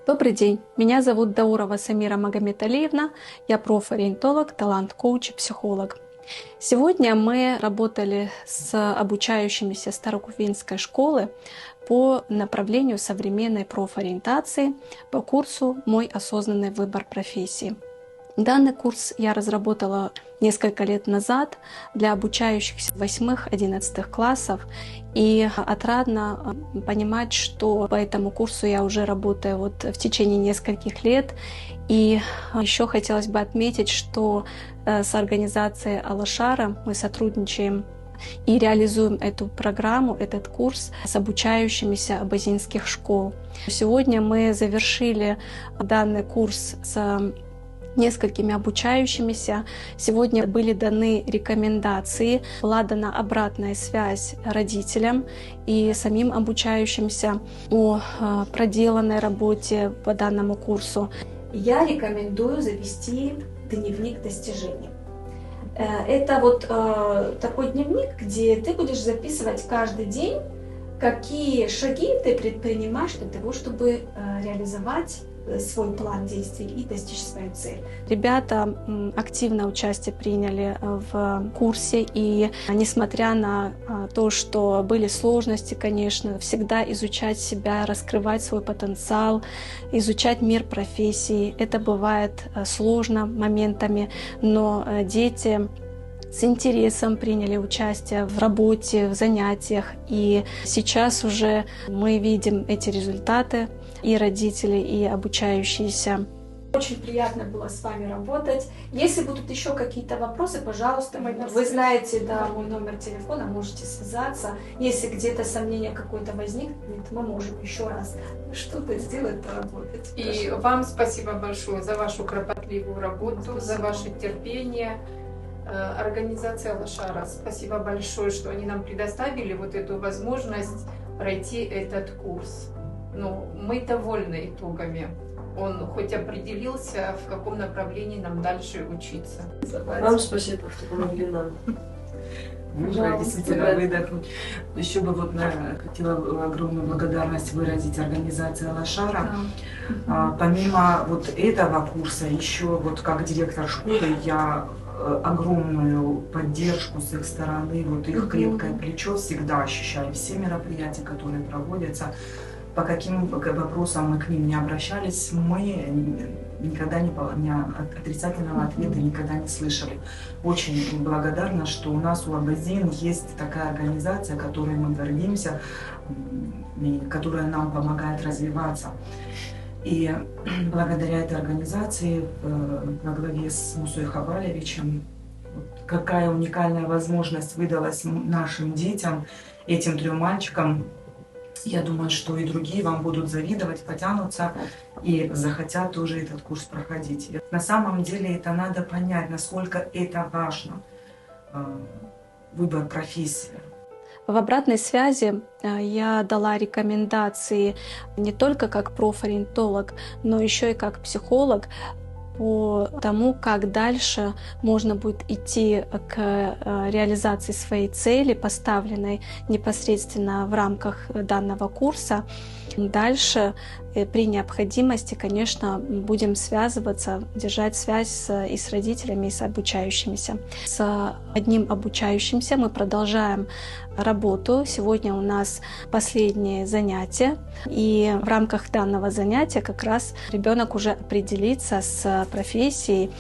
Добрый день, меня зовут Даурова Самира Магомедалиевна, я профориентолог, талант-коуч и психолог. Сегодня мы работали с обучающимися Старокувинской школы по направлению современной профориентации по курсу «Мой осознанный выбор профессии». Данный курс я разработала несколько лет назад для обучающихся 8-11 классов. И отрадно понимать, что по этому курсу я уже работаю в течение нескольких лет. И еще хотелось бы отметить, что с организацией Алашара мы сотрудничаем и реализуем эту программу, этот курс с обучающимися абазинских школ. Сегодня мы завершили данный курс с несколькими обучающимися. Сегодня были даны рекомендации, была дана обратная связь родителям и самим обучающимся о проделанной работе по данному курсу. Я рекомендую завести дневник достижений. Это такой дневник, где ты будешь записывать каждый день, какие шаги ты предпринимаешь для того, чтобы реализовать свой план действий и достичь свою цель. Ребята активно участие приняли в курсе, и несмотря на то, что были сложности, конечно, всегда изучать себя, раскрывать свой потенциал, изучать мир профессии. Это бывает сложно моментами, но дети с интересом приняли участие в работе, в занятиях, и сейчас уже мы видим эти результаты, и родители, и обучающиеся. Очень приятно было с вами работать. Если будут еще какие-то вопросы, пожалуйста, вы знаете, мой номер телефона, можете связаться. Если где-то сомнение какое-то возникнет, мы можем еще раз что-то сделать, поработать. И вам спасибо большое за вашу кропотливую работу, за ваше терпение. Организация Алашара, спасибо большое, что они нам предоставили эту возможность пройти этот курс. Мы довольны итогами. Он хоть определился, в каком направлении нам дальше учиться. Вам спасибо, что помогли нам. Действительно выдохнуть. Еще бы хотела огромную благодарность выразить организации Алашара. Помимо этого курса, еще как директор школы я огромную поддержку с их стороны, их крепкое плечо всегда ощущаю. Все мероприятия, которые проводятся, по каким вопросам мы к ним не обращались, мы никогда отрицательного ответа никогда не слышали. Очень благодарна, что у нас у Абазин есть такая организация, которой мы гордимся, и которая нам помогает развиваться. И благодаря этой организации во главе с Мусой Хабалевичем какая уникальная возможность выдалась нашим детям, этим 3 мальчикам. Я думаю, что и другие вам будут завидовать, потянутся и захотят тоже этот курс проходить. На самом деле это надо понять, насколько это важно, выбор профессии. В обратной связи я дала рекомендации не только как профориентолог, но еще и как психолог по тому, как дальше можно будет идти к реализации своей цели, поставленной непосредственно в рамках данного курса. Дальше при необходимости, конечно, будем связываться, держать связь и с родителями, и с обучающимися. С одним обучающимся мы продолжаем работу. Сегодня у нас последнее занятие, и в рамках данного занятия как раз ребенок уже определится с профессией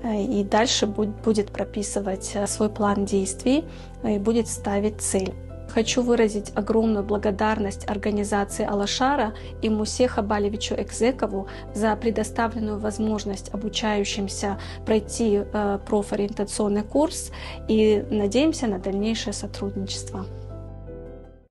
и дальше будет прописывать свой план действий и будет ставить цель. Хочу выразить огромную благодарность организации Алашара и Мусе Хабалевичу Экзекову за предоставленную возможность обучающимся пройти профориентационный курс, и надеемся на дальнейшее сотрудничество.